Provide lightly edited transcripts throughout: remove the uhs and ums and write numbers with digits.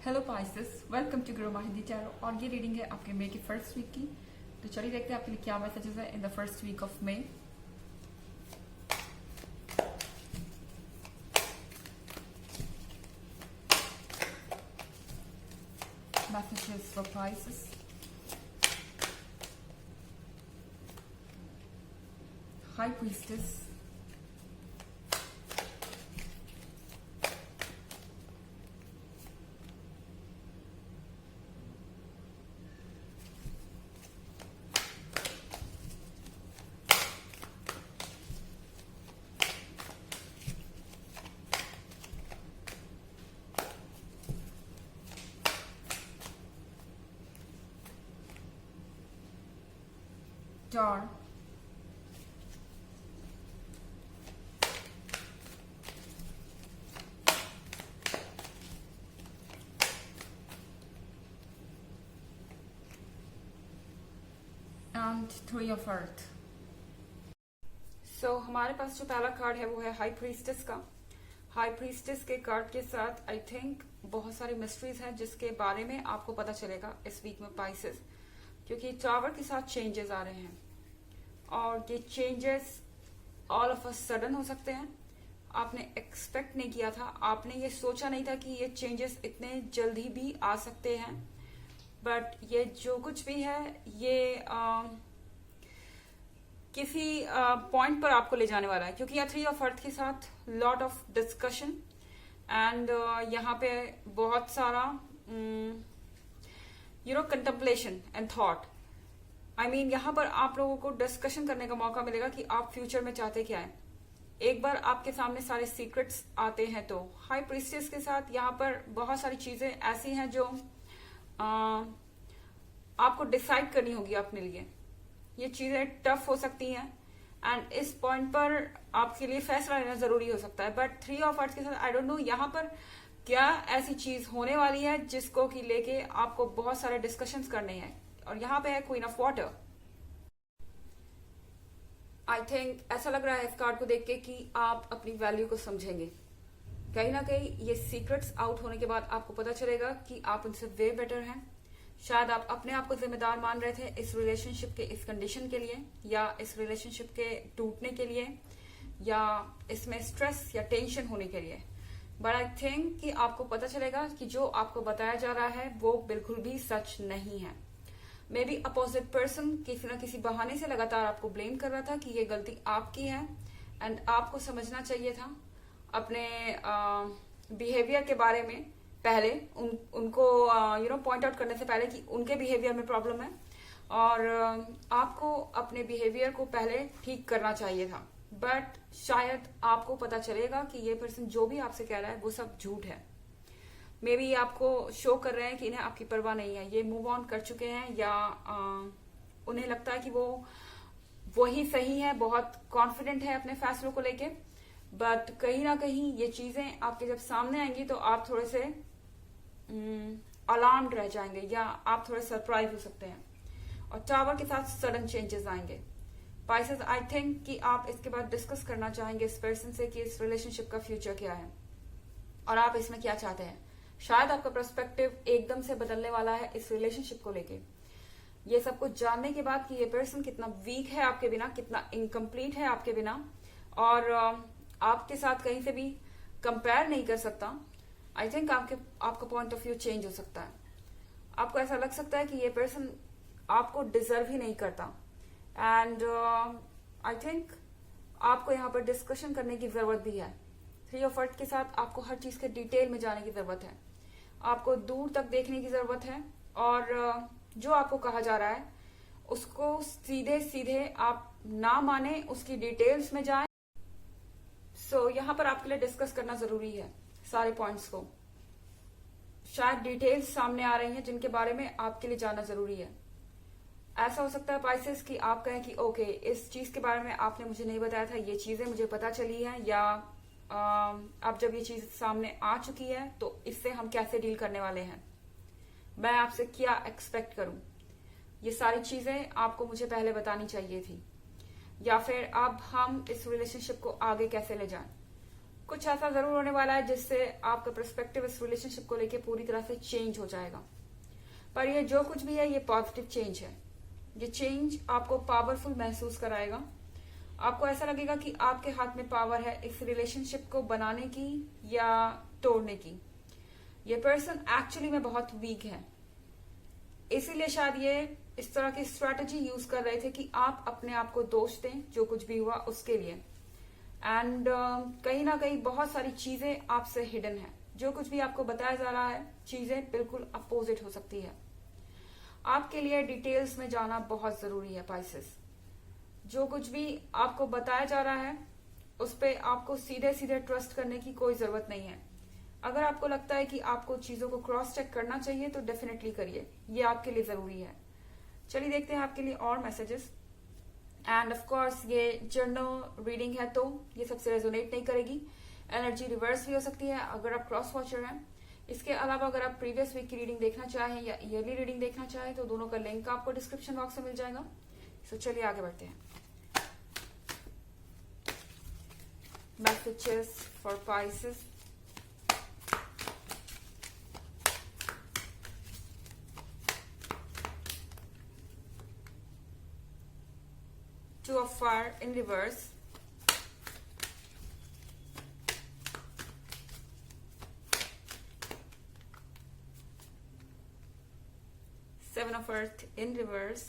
Hello Pisces, welcome to grow माहिंदी tarot. और ये रीडिंग है आपके मई की फर्स्ट वीक की। तो चलिए देखते हैं आपके लिए क्या मैसेजेस है in the first week of May. Messages for Pisces. High priestess, Star, and Three of Earth। So हमारे पास जो पहला कार्ड है वो है हाई प्रीस्टेस का। हाई प्रीस्टेस के कार्ड के साथ आई थिंक बहुत सारी मिस्ट्रीज हैं जिसके बारे में आपको पता चलेगा इस वीक में पाइसेस, क्योंकि टावर के साथ चेंजेस आ रहे हैं और ये changes all of a sudden हो सकते हैं। आपने एक्सपेक्ट नहीं किया था, आपने ये सोचा नहीं था कि ये चेंजेस इतने जल्दी भी आ सकते हैं। बट ये जो कुछ भी है ये किसी पॉइंट पर आपको ले जाने वाला है, क्योंकि यहाँ थ्री ऑफ अर्थ के साथ लॉट ऑफ डिस्कशन एंड यहाँ पे बहुत सारा contemplation and thought. I mean यहाँ पर आप लोगों को डिस्कशन करने का मौका मिलेगा कि आप फ्यूचर में चाहते क्या है। एक बार आपके सामने सारे सीक्रेट्स आते हैं तो हाई प्रीस्टेस के साथ यहाँ पर बहुत सारी चीजें ऐसी हैं जो आपको डिसाइड करनी होगी अपने लिए। ये चीजें टफ हो सकती हैं एंड इस पॉइंट पर आपके लिए फैसला लेना जरूरी हो सकता है। बट थ्री ऑफ अर्थ के साथ आई डोंट नो यहाँ पर क्या ऐसी चीज होने वाली है जिसको कि लेके आपको बहुत सारे डिस्कशंस करने हैं। और यहाँ पे है queen of water. I think ऐसा लग रहा है इस कार्ड को देख के कि आप अपनी वैल्यू को समझेंगे। कहीं ना कहीं ये सीक्रेट्स आउट होने के बाद आपको पता चलेगा कि आप उनसे वे बेटर हैं। शायद आप अपने आप को जिम्मेदार मान रहे थे इस रिलेशनशिप के इस कंडीशन के लिए, या इस रिलेशनशिप के टूटने के लिए, या इसमें स्ट्रेस या टेंशन होने के लिए। बट आई थिंक कि आपको पता चलेगा कि जो आपको बताया जा रहा है वो बिल्कुल भी सच नहीं है। मे बी अपोजिट पर्सन किसी न किसी बहाने से लगातार आपको ब्लेम कर रहा था कि ये गलती आपकी है एंड आपको समझना चाहिए था अपने बिहेवियर के बारे में पहले उनको पॉइंट आउट करने से पहले कि उनके बिहेवियर में प्रॉब्लम है और आपको अपने बिहेवियर को पहले ठीक करना चाहिए था। बट शायद आपको पता चलेगा कि ये पर्सन जो भी आपसे कह रहा है वो सब झूठ है। मे बी आपको शो कर रहे हैं कि इन्हें आपकी परवाह नहीं है, ये मूव ऑन कर चुके हैं, या उन्हें लगता है कि वही सही है, बहुत कॉन्फिडेंट है अपने फैसलों को लेके। बट कहीं ना कहीं ये चीजें आपके जब सामने आएंगी तो आप थोड़े से अलार्म्ड रह जाएंगे या आप थोड़े सरप्राइज हो सकते हैं। और टावर के साथ सडन चेंजेस आएंगे। पाइसेस, आई थिंक कि आप इसके बाद डिस्कस करना चाहेंगे इस पर्सन से कि इस रिलेशनशिप का फ्यूचर क्या है और आप इसमें क्या चाहते हैं। शायद आपका पर्सपेक्टिव एकदम से बदलने वाला है इस रिलेशनशिप को लेके। ये सब कुछ जानने के बाद कि ये पर्सन कितना वीक है आपके बिना, कितना इनकम्प्लीट है आपके बिना और आपके साथ कहीं से भी कंपेयर नहीं कर सकता। आई थिंक आपका पॉइंट ऑफ व्यू चेंज हो सकता है। आपको ऐसा लग सकता है कि ये पर्सन आपको डिजर्व ही नहीं करता एंड आई थिंक आपको यहाँ पर डिस्कशन करने की जरूरत भी है। थ्री ऑफ अर्थ के साथ आपको हर चीज के डिटेल में जाने की जरूरत है, आपको दूर तक देखने की जरूरत है और जो आपको कहा जा रहा है उसको सीधे सीधे आप ना माने, उसकी डिटेल्स में जाएं। सो यहाँ पर आपके लिए डिस्कस करना जरूरी है सारे पॉइंट्स को। शायद डिटेल्स सामने आ रही हैं जिनके बारे में आपके लिए जानना जरूरी है। ऐसा हो सकता है पाइसेस कि आप कहें कि ओके, इस चीज के बारे में आपने मुझे नहीं बताया था, ये चीजें मुझे पता चली हैं, या अब जब ये चीज सामने आ चुकी है तो इससे हम कैसे डील करने वाले हैं, मैं आपसे क्या एक्सपेक्ट करूं। ये सारी चीजें आपको मुझे पहले बतानी चाहिए थी, या फिर अब हम इस रिलेशनशिप को आगे कैसे ले जाएं। कुछ ऐसा जरूर होने वाला है जिससे आपका पर्सपेक्टिव इस रिलेशनशिप को लेके पूरी तरह से चेंज हो जाएगा। पर ये जो कुछ भी है ये पॉजिटिव चेंज है। ये चेंज आपको पावरफुल महसूस कराएगा। आपको ऐसा लगेगा कि आपके हाथ में पावर है इस रिलेशनशिप को बनाने की या तोड़ने की। ये पर्सन एक्चुअली में बहुत वीक है, इसीलिए शायद ये इस तरह की स्ट्रैटेजी यूज कर रहे थे कि आप अपने आप को दोष दें जो कुछ भी हुआ उसके लिए। एंड कहीं ना कहीं बहुत सारी चीजें आपसे हिडन है। जो कुछ भी आपको बताया जा रहा है चीजें बिल्कुल अपोजिट हो सकती है। आपके लिए डिटेल्स में जाना बहुत जरूरी है पाइसेस। जो कुछ भी आपको बताया जा रहा है उस पर आपको सीधे सीधे ट्रस्ट करने की कोई जरूरत नहीं है। अगर आपको लगता है कि आपको चीजों को क्रॉस चेक करना चाहिए तो डेफिनेटली करिए, ये आपके लिए जरूरी है। चलिए देखते हैं आपके लिए और मैसेजेस। एंड ऑफ कोर्स ये जर्नल रीडिंग है तो ये सबसे रेजोनेट नहीं करेगी। एनर्जी रिवर्स भी हो सकती है अगर आप क्रॉस वॉचर हैं। इसके अलावा अगर आप प्रीवियस वीक की रीडिंग देखना चाहें या ईयरली रीडिंग देखना चाहें तो दोनों का लिंक आपको डिस्क्रिप्शन बॉक्स में मिल जाएगा। सो चलिए आगे बढ़ते हैं। Messages for Pisces. Two of Fire in reverse. Seven of Earth in reverse.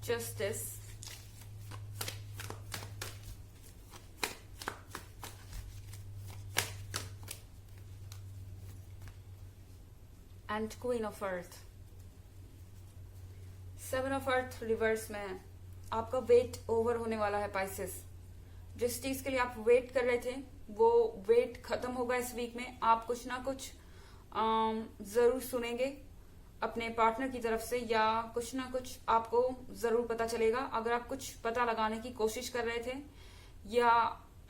Justice. And Queen of Earth. Seven of Earth reverse में है। आपका वेट ओवर होने वाला है पाइसेस। जिस चीज के लिए आप वेट कर रहे थे वो वेट खत्म होगा इस वीक में। आप कुछ ना कुछ जरूर सुनेंगे अपने पार्टनर की तरफ से, या कुछ ना कुछ आपको जरूर पता चलेगा। अगर आप कुछ पता लगाने की कोशिश कर रहे थे या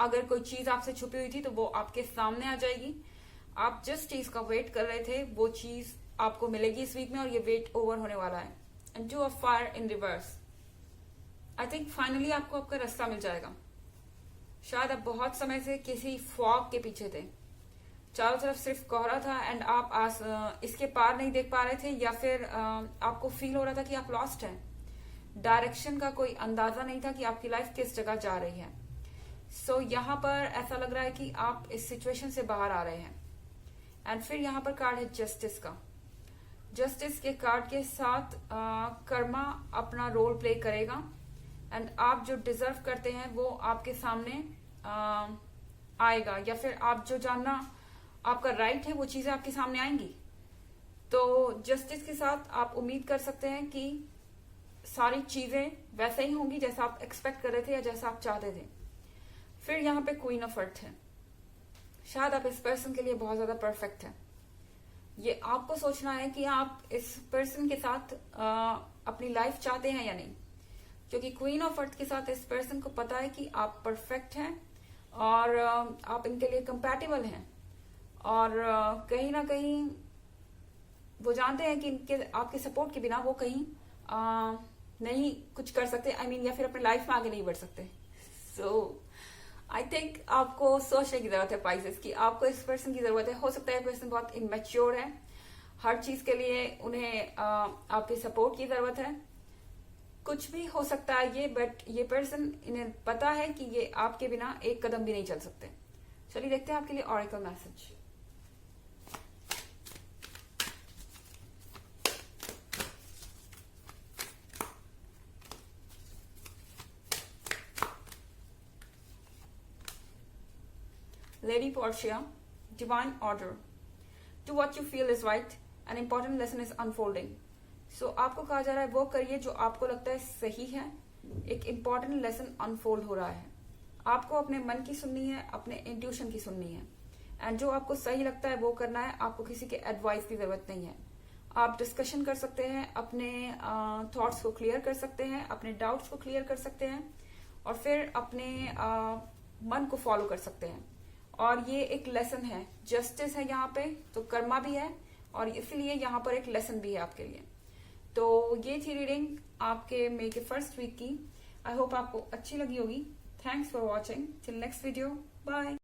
अगर कोई चीज आपसे छुपी हुई थी तो वो आपके सामने आ जाएगी। आप जिस चीज का वेट कर रहे थे वो चीज आपको मिलेगी इस वीक में और ये वेट ओवर होने वाला है। And two of fire in reverse. I think finally आपको आपका रास्ता मिल जाएगा। शायद आप बहुत समय से किसी फॉग के पीछे थे, चारों तरफ सिर्फ कोहरा था एंड आप इसके पार नहीं देख पा रहे थे, या फिर आपको फील हो रहा था कि आप लॉस्ट हैं। डायरेक्शन का कोई अंदाजा नहीं था कि आपकी लाइफ किस जगह जा रही है। सो यहाँ पर ऐसा लग रहा है कि आप इस सिचुएशन से बाहर आ रहे हैं। एंड फिर यहाँ पर कार्ड है जस्टिस का। जस्टिस के कार्ड के साथ कर्मा अपना रोल प्ले करेगा एंड आप जो डिजर्व करते हैं वो आपके सामने आएगा, या फिर आप जो जानना आपका राइट है वो चीजें आपके सामने आएंगी। तो जस्टिस के साथ आप उम्मीद कर सकते हैं कि सारी चीजें वैसे ही होंगी जैसा आप एक्सपेक्ट कर रहे थे या जैसा आप चाहते थे। फिर यहाँ पे क्वीन ऑफ अर्थ है। शायद आप इस पर्सन के लिए बहुत ज्यादा परफेक्ट है। ये आपको सोचना है कि आप इस पर्सन के साथ अपनी लाइफ चाहते हैं या नहीं, क्योंकि क्वीन ऑफ अर्थ के साथ इस पर्सन को पता है कि आप परफेक्ट हैं और आप इनके लिए कंपैटिबल हैं। और कहीं ना कहीं वो जानते हैं कि इनके आपके सपोर्ट के बिना वो कहीं नहीं कुछ कर सकते, या फिर अपने लाइफ में आगे नहीं बढ़ सकते। सो आई थिंक आपको सोचने की जरूरत है पाइसेस कि आपको इस पर्सन की जरूरत है। हो सकता है पर्सन बहुत इमेच्योर है, हर चीज के लिए उन्हें आपके सपोर्ट की जरूरत है। कुछ भी हो सकता है ये, बट ये पर्सन इन्हें पता है कि ये आपके बिना एक कदम भी नहीं चल सकते। चलिए देखते हैं आपके लिए oracle message. Lady Portia, divine order. Do what you feel is right. An important lesson is unfolding. So आपको कहा जा रहा है वो करिए जो आपको लगता है सही है। एक important lesson unfold हो रहा है। आपको अपने मन की सुननी है, अपने इंट्यूशन की सुननी है, एंड जो आपको सही लगता है वो करना है। आपको किसी के एडवाइस की जरूरत नहीं है। आप डिस्कशन कर सकते हैं, अपने थॉट्स को क्लियर कर सकते हैं, अपने डाउट्स को क्लियर कर सकते हैं। और फिर अपने मन को फॉलो कर सकते हैं। और ये एक लेसन है, जस्टिस है यहाँ पे, तो कर्मा भी है और इसलिए यहाँ पर एक लेसन भी है आपके लिए। तो ये थी रीडिंग आपके मई के फर्स्ट वीक की। आई होप आपको अच्छी लगी होगी। Thanks for watching. Till next video, bye.